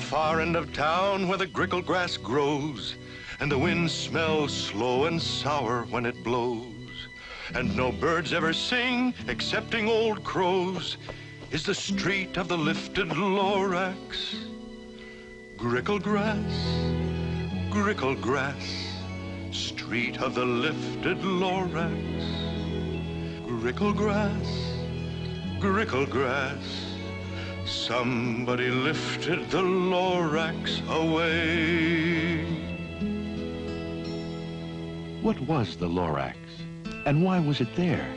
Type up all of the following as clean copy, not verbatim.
far end of town where the grickle grass grows, and the wind smells slow and sour when it blows, and no birds ever sing excepting old crows, is the street of the lifted Lorax. Grickle grass, street of the lifted Lorax. Grickle grass, somebody lifted the Lorax away. What was the Lorax? And why was it there?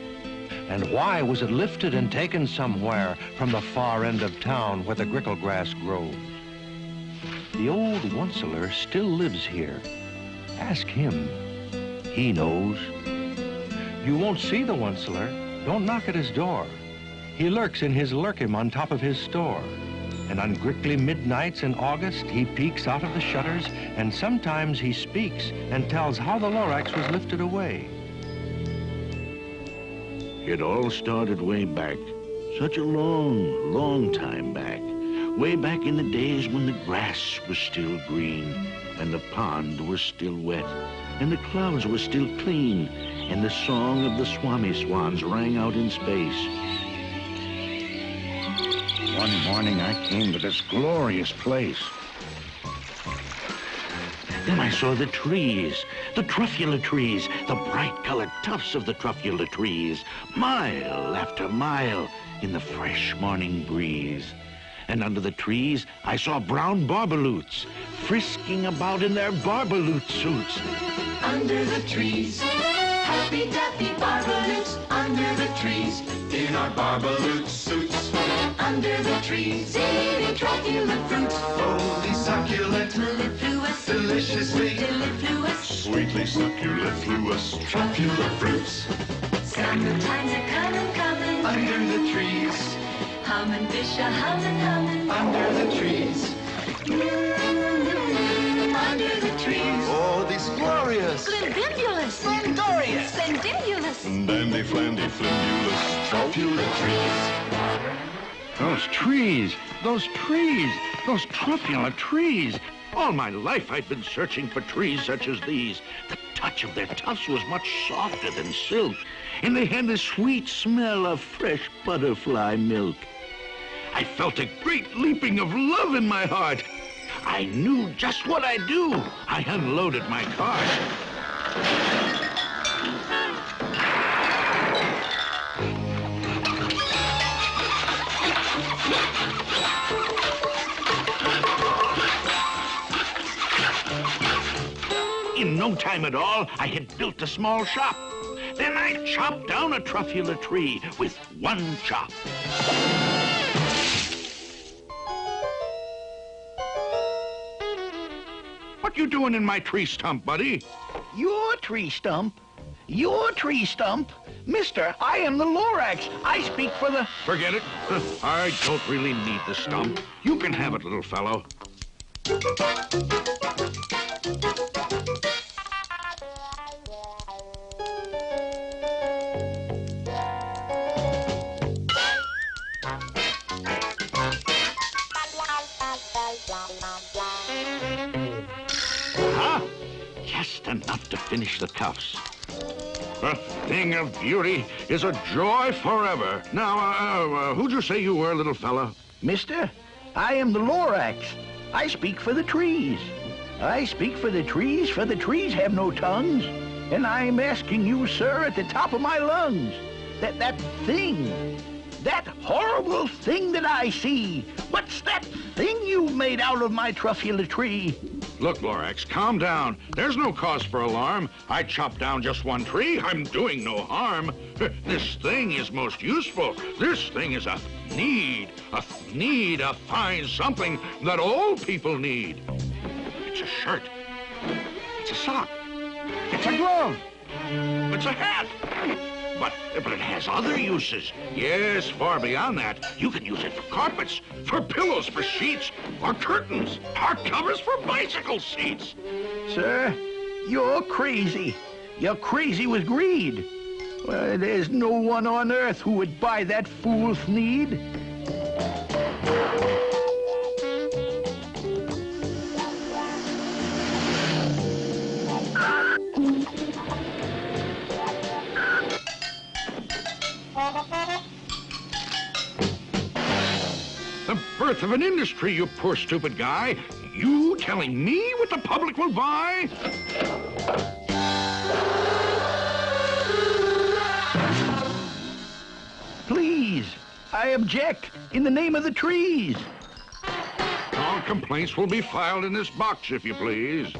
And why was it lifted and taken somewhere from the far end of town where the grickle grass grows? The old onceler still lives here. Ask him. He knows. You won't see the onceler. Don't knock at his door. He lurks in his lurkim on top of his store. And on grickly midnights in August, he peeks out of the shutters, and sometimes he speaks and tells how the Lorax was lifted away. It all started way back, such a long, long time back. Way back in the days when the grass was still green, and the pond was still wet, and the clouds were still clean, and the song of the swami swans rang out in space. One morning I came to this glorious place. Then I saw the trees, the Truffula trees, the bright-colored tufts of the Truffula trees, mile after mile in the fresh morning breeze. And under the trees, I saw brown barbaloots frisking about in their barbaloot suits. Under the trees, happy-dappy barbaloots. Under the trees, in our barbaloot suits. Under the trees, eating Truffula fruit. Holy succulent, mellifluous, deliciously, delifluous, Sweetly succulifluous, Truffula fruits. Summertimes are coming. Under the trees, hummin' fish are hummin'. Under the trees, under the trees. oh, these glorious, Splendibulous, Glorious. splendibulous, dandy flandy flimbulous, Truffula trees. Those trees, those Truffula trees. All my life I'd been searching for trees such as these. The touch of their tufts was much softer than silk, and they had the sweet smell of fresh butterfly milk. I felt a great leaping of love in my heart. I knew just what I'd do. I unloaded my cart. In no time at all, I had built a small shop. Then I chopped down a Truffula tree with one chop. What you doing in my tree stump, buddy? Your tree stump? Your tree stump? Mister, I am the Lorax. I speak for the... Forget it. I don't really need the stump. You can have it, little fellow. Just enough to finish the cuffs. A thing of beauty is a joy forever. Now, who'd you say you were, little fella? Mister, I am the Lorax. I speak for the trees. I speak for the trees have no tongues. And I'm asking you, sir, at the top of my lungs, that thing, that horrible thing that I see, what's that thing you made out of my Truffula tree? Look, Lorax, calm down. There's no cause for alarm. I chopped down just one tree. I'm doing no harm. This thing is most useful. This thing is a need, a fine something that all people need. It's a shirt. It's a sock. It's a glove. It's a hat. But it has other uses. Yes, far beyond that. You can use it for carpets, for pillows, for sheets, or curtains, or covers for bicycle seats. Sir, you're crazy. You're crazy with greed. Well, there's no one on earth who would buy that fool's need. birth of an industry, you poor stupid guy. You telling me what the public will buy? Please, I object in the name of the trees. All complaints will be filed in this box, if you please.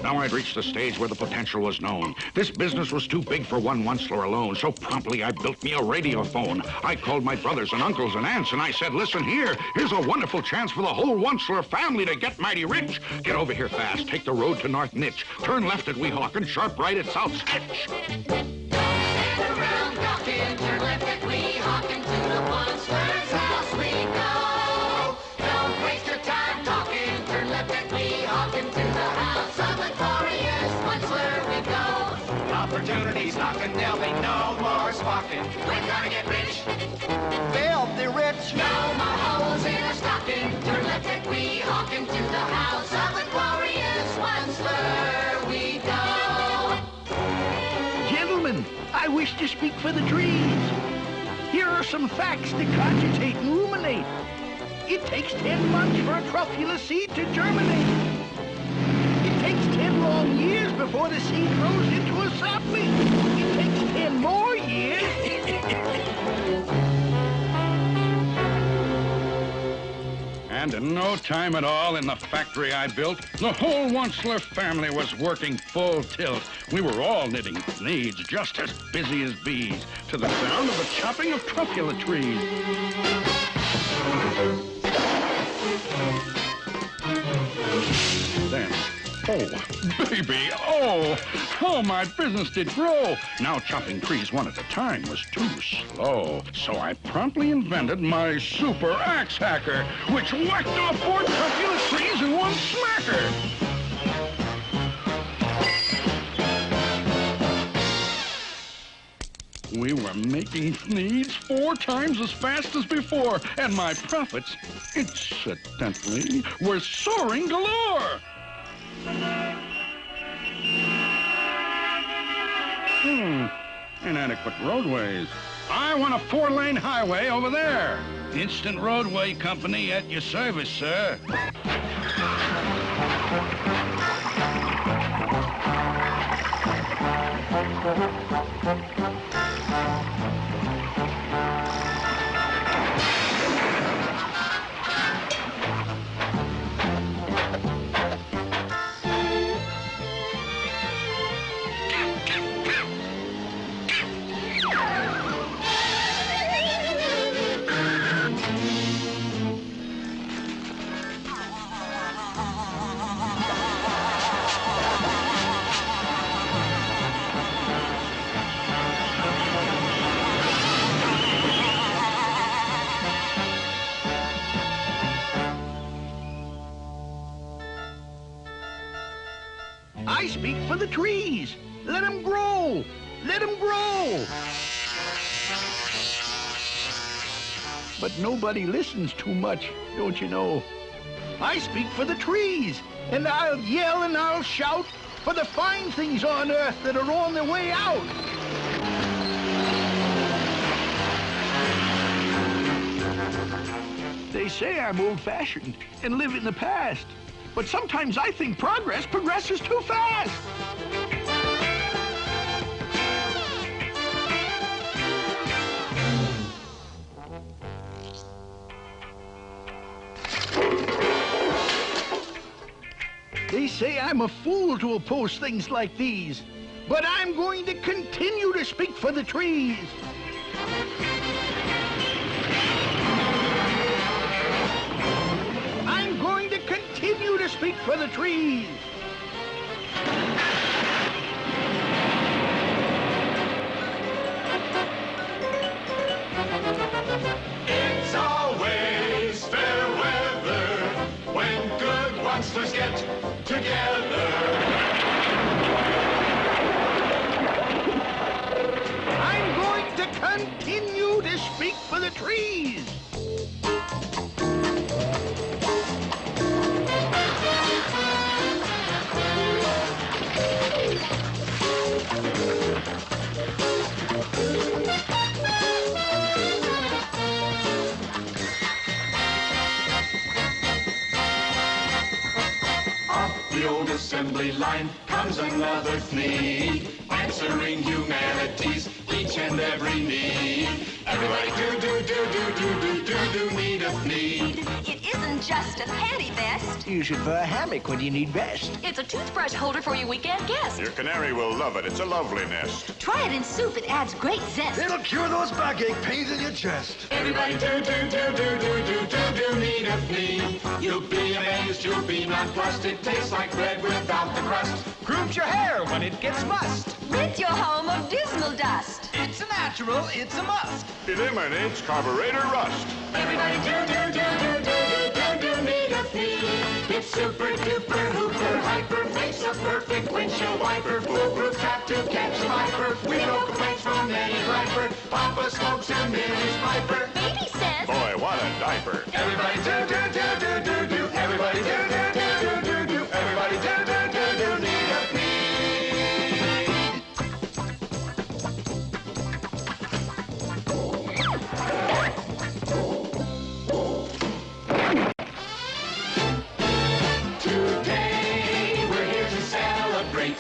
Now I'd reached the stage where the potential was known. This business was too big for one Onceler alone, so promptly I built me a radiophone. I called my brothers and uncles and aunts, and I said, listen here, here's a wonderful chance for the whole Onceler family to get mighty rich. Get over here fast, take the road to North Nitch, turn left at Weehawken, and sharp right at South Sketch. Don't stand around talking, turn left at Weehawken, to the Onceler's house we go. Don't waste your time talking, turn left at Weehawken, to the house of the glorious Onceler we go. Opportunities knocking, there'll be no more squawking. We're gonna get rich, Filthy rich. no more holes in our stocking. Turn left at Weehawken, to the house of the glorious Onceler we go. Gentlemen, I wish to speak for the trees. Here are some facts to cogitate and ruminate. It takes 10 months for a Truffula seed to germinate. It takes 10 long years before the seed grows into a sapling. It takes 10 more years. And in no time at all in the factory I built, the whole Onceler family was working full tilt. We were all knitting needs, just as busy as bees, to the sound of the chopping of Truffula trees. Then, oh, baby, oh, my business did grow. Now chopping trees one at a time was too slow. So I promptly invented my super axe hacker, which whacked off 4 Truffula trees in one smacker. We were making needs 4 times as fast as before, and my profits, incidentally, were soaring galore. Inadequate roadways. I want a 4-lane highway over there. Instant Roadway Company at your service, sir. I speak for the trees. Let them grow. Let them grow. But nobody listens too much, don't you know? I speak for the trees, and I'll yell and I'll shout for the fine things on earth that are on their way out. They say I'm old-fashioned and live in the past. But sometimes I think progress progresses too fast. They say I'm a fool to oppose things like these, but I'm going to continue to speak for the trees. I'm going to continue to speak for the trees. It's always fair weather when good Oncelers get together. I'm going to continue to speak for the trees. assembly line comes another fleet, answering humanity's each and every need. Everybody do need a fleet. It isn't just a panty vest. Use it for a hammock when you need rest. It's a toothbrush holder for your weekend guest. Your canary will love it. It's a lovely nest. Try it in soup. It adds great zest. It'll cure those backache pains in your chest. Everybody do need a fleet. You'll be amazed, you'll be nonplussed. It tastes like bread without the crust. Grooms your hair when it gets mussed. Rid your home of dismal dust. It's a natural, it's a must. Eliminates carburetor rust. Everybody do need a fleet. It's super duper hooper hyper, makes a perfect windshield wiper. Foolproof trap to catch a viper. We no complaints from any griper. Papa smokes and Millie's piper. Baby says, Boy, what a diaper. Everybody do. Everybody do. Everybody do need a fleet. Today we're here to celebrate,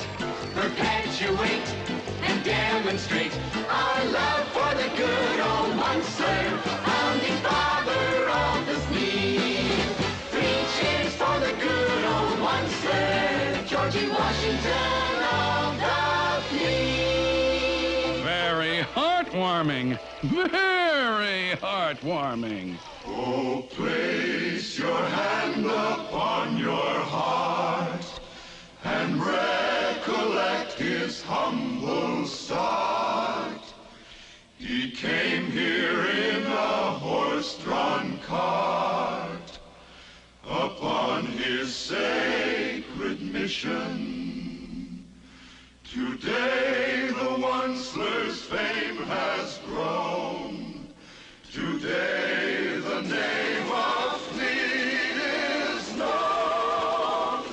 perpetuate, and demonstrate our love for the good old Munster, founding father of the fleet. 3 cheers for the good old Munster, Georgie Washington of the fleet. Very heartwarming. Very heartwarming. Oh, place your hand upon your heart and recollect his humble start. He came here in a horse-drawn cart upon his sacred mission. Today the Onceler's fame has grown. Today the name of Fleet is known.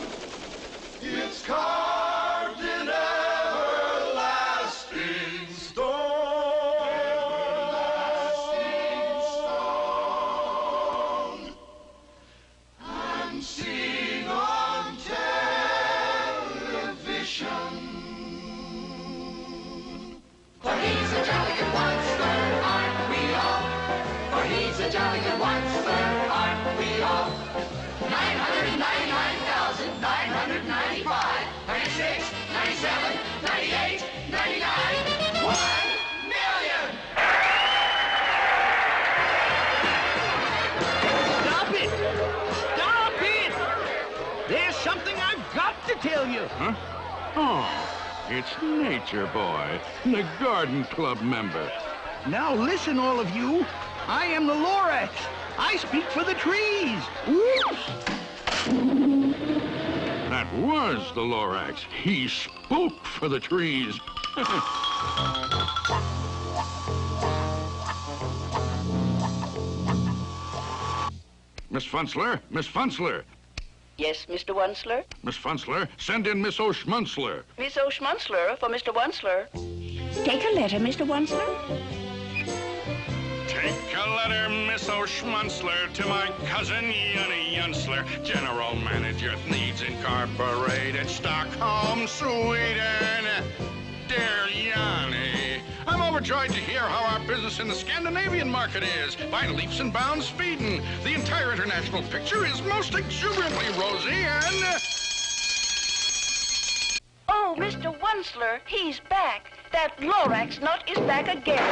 It's carved in everlasting stone. Everlasting stone. And seen on television. For he's a jolly good Onceler, aren't we all? For he's a jolly good Onceler, aren't we all? 999,995, 96, 97, 98, 99, 1 million! Stop it! Stop it! There's something I've got to tell you. Huh? Oh, it's Nature Boy, the Garden Club member. Now listen, all of you. I am the Lorax. I speak for the trees. Whoops! That was the Lorax. He spoke for the trees. Miss Funzler, Miss Funzler. Yes, Mr. Onceler? Miss Funzler, send in Miss O'Schmunzler. Miss O'Schmunzler for Mr. Onceler. Take a letter, Mr. Onceler. Take a letter, Miss O'Schmunzler, to my cousin Yunny Yunsler, General Manager Needs Incorporated, Stockholm, Sweden. Dear Yanni, I'm overjoyed to hear how our business in the Scandinavian market is. By leaps and bounds speeding. The entire international picture is most exuberantly rosy and... Oh, Mr. Onceler, he's back. That Lorax nut is back again.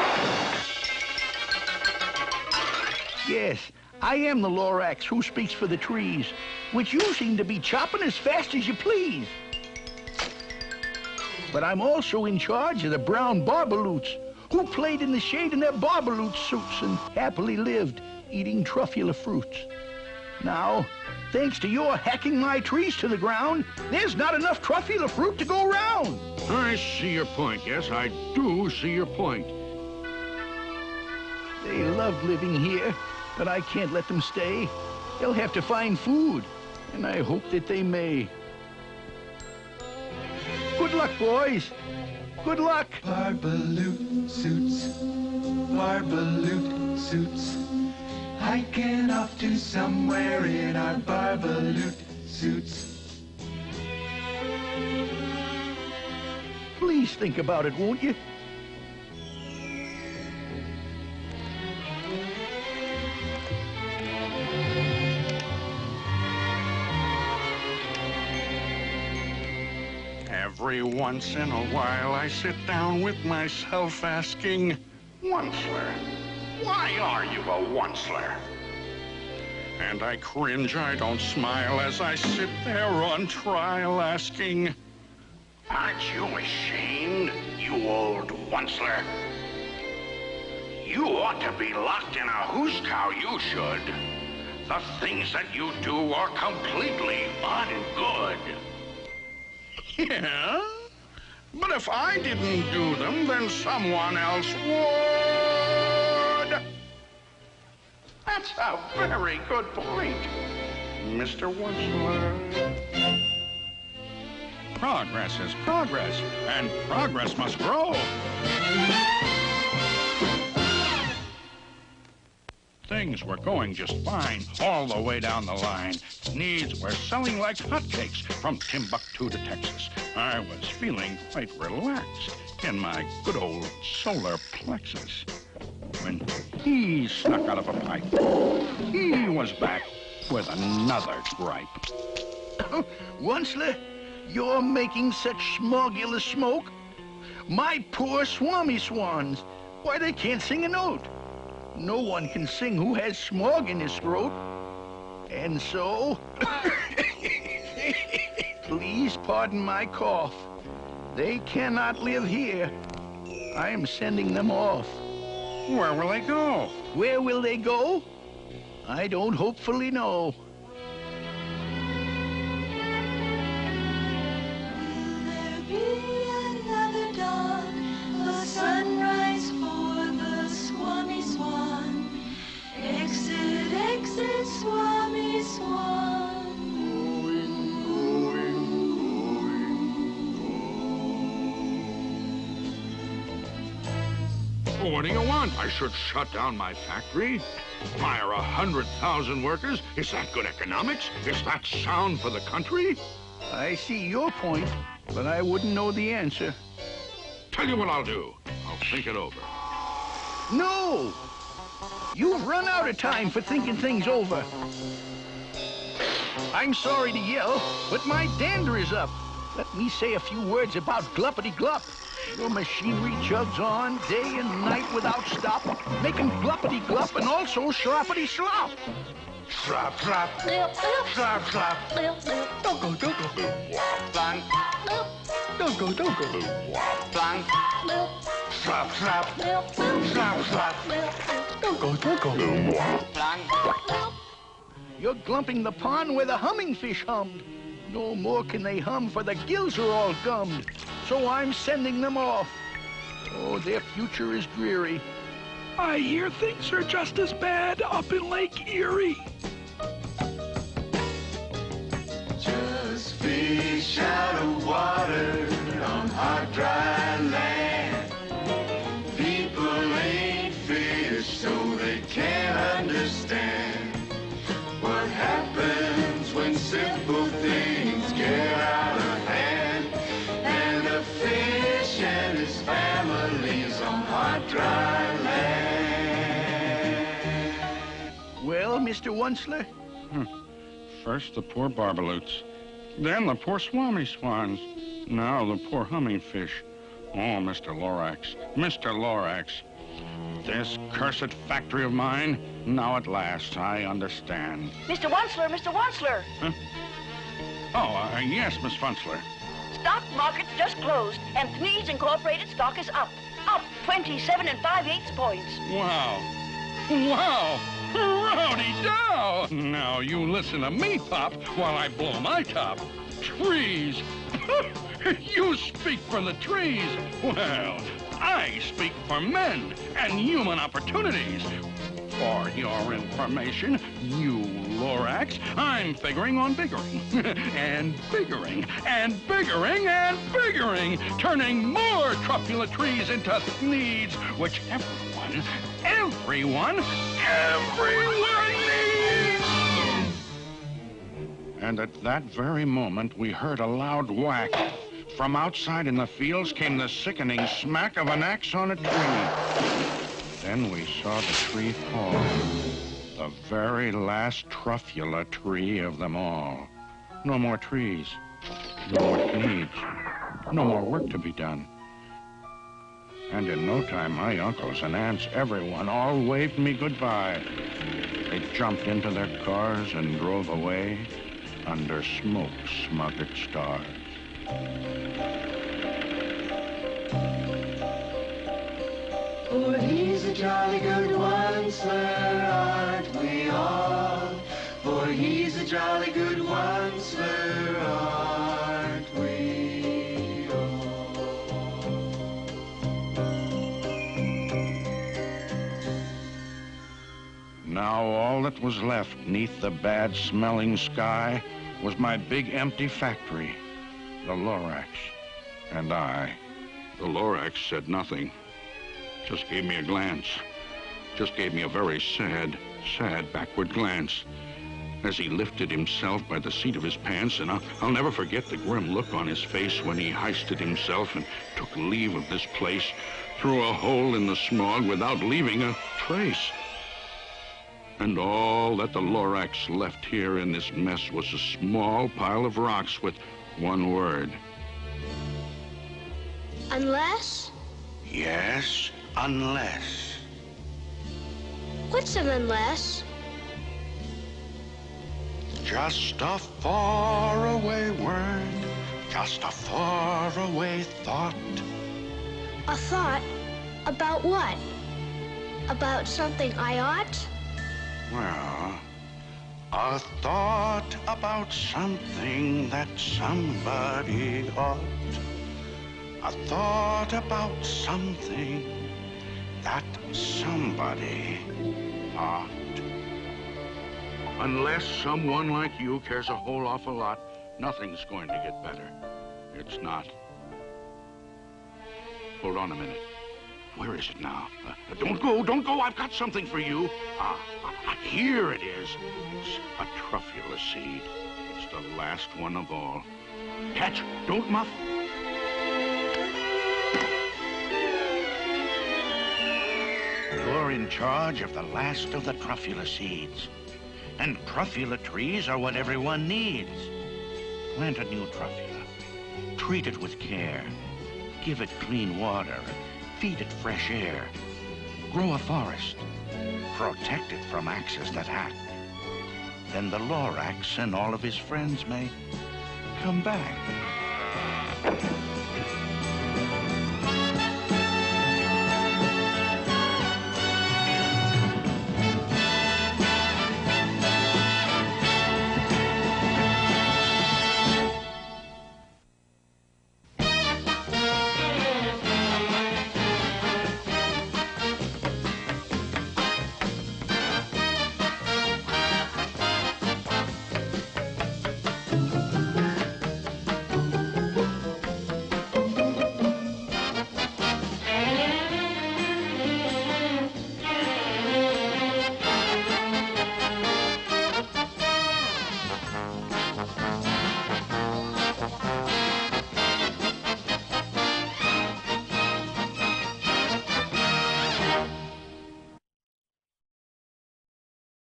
Yes, I am the Lorax who speaks for the trees, which you seem to be chopping as fast as you please. But I'm also in charge of the brown barbaloots, who played in the shade in their barbaloot suits and happily lived, eating Truffula fruits. Now, thanks to your hacking my trees to the ground, there's not enough Truffula fruit to go round. I see your point. Yes, I do see your point. They love living here, but I can't let them stay. They'll have to find food, and I hope that they may. Good luck, boys. Good luck. Barbaloot suits, barbaloot suits. Hiking off to somewhere in our barbaloot suits. Please think about it, won't you? Every once in a while I sit down with myself asking, Onceler, why are you a onceler? And I cringe, I don't smile as I sit there on trial asking, aren't you ashamed, you old onceler? You ought to be locked in a hoose cow, you should. The things that you do are completely ungood. Yeah? But if I didn't do them, then someone else would. That's a very good point, Mr. Onceler. Progress is progress, and progress must grow. Things were going just fine all the way down the line. Needs were selling like hotcakes from Timbuktu to Texas. I was feeling quite relaxed in my good old solar plexus. When he snuck out of a pipe, he was back with another gripe. Onceler, you're making such smogulous smoke. My poor swami swans. Why, they can't sing a note. No one can sing who has smog in his throat. And so, please pardon my cough. They cannot live here. I am sending them off. Where will they go? Where will they go? I don't hopefully know. Will there be another dawn, a sunrise for the Swami Swan? Exit, exit, Swami Swan. What do you want? I should shut down my factory? Fire 100,000 workers? Is that good economics? Is that sound for the country? I see your point, but I wouldn't know the answer. Tell you what I'll do. I'll think it over. No! You've run out of time for thinking things over. I'm sorry to yell, but my dander is up. Let me say a few words about gluppity-glup. Your machinery chugs on day and night without stop, making gluppity-glup and also sloppity-slop. Slop, slop. Slop, slop. Dogo, dogo. Blank. Dogo, dogo. Blank. Slop, slop. Slop, slop. Dogo, dogo. Blank. You're glumping the pond where the humming fish hummed. No more can they hum, for the gills are all gummed. So I'm sending them off. Oh, their future is dreary. I hear things are just as bad up in Lake Erie. Just fish out of water on hot, dry land. People ain't fish, so they can't understand what happens when simple things get out of hand. And a fish and his family's on hot, dry land. Well, Mr. Onceler? First the poor barbaloots, then the poor swami swans, now the poor humming fish. Oh, Mr. Lorax, Mr. Lorax. This cursed factory of mine, now at last I understand. Mr. Onceler, Mr. Onceler. Huh? Oh, yes, Miss Funzler. Stock market just closed, and Thnees Incorporated stock is up. Up 27 5/8 points. Wow. Wow. Howdy-do! Now you listen to me, Pop, while I blow my top. Trees. You speak for the trees. Well, I speak for men and human opportunities. For your information, you Lorax, I'm figuring on biggering. And biggering, and biggering, and biggering, turning more Truffula trees into needs, which everyone needs! And at that very moment, we heard a loud whack from outside in the fields came the sickening smack of an axe on a tree. Then we saw the tree fall. The very last Truffula tree of them all. No more trees. No more needs. No more work to be done. And in no time, my uncles and aunts, everyone, all waved me goodbye. They jumped into their cars and drove away under smoke-smothered stars. For he's a jolly good one, sir, aren't we all? For he's a jolly good one, sir, aren't we all? Now all that was left neath the bad-smelling sky was my big empty factory, the Lorax, and I. The Lorax said nothing. Just gave me a glance. Just gave me a very sad, sad backward glance as he lifted himself by the seat of his pants, and I'll never forget the grim look on his face when he hoisted himself and took leave of this place through a hole in the smog without leaving a trace. And all that the Lorax left here in this mess was a small pile of rocks with one word. Unless? Yes, unless. What's an unless? Just a faraway word, just a faraway thought. A thought? About what? About something I ought? Well, a thought about something that somebody ought. A thought about something that somebody ought. Unless someone like you cares a whole awful lot, nothing's going to get better. It's not. Hold on a minute. Where is it now? Don't go, I've got something for you. Here it is. It's a Truffula seed. It's the last one of all. Catch, don't muff. You're in charge of the last of the Truffula seeds. And Truffula trees are what everyone needs. Plant a new Truffula. Treat it with care. Give it clean water. Feed it fresh air. Grow a forest. Protect it from axes that hack. Then the Lorax and all of his friends may come back.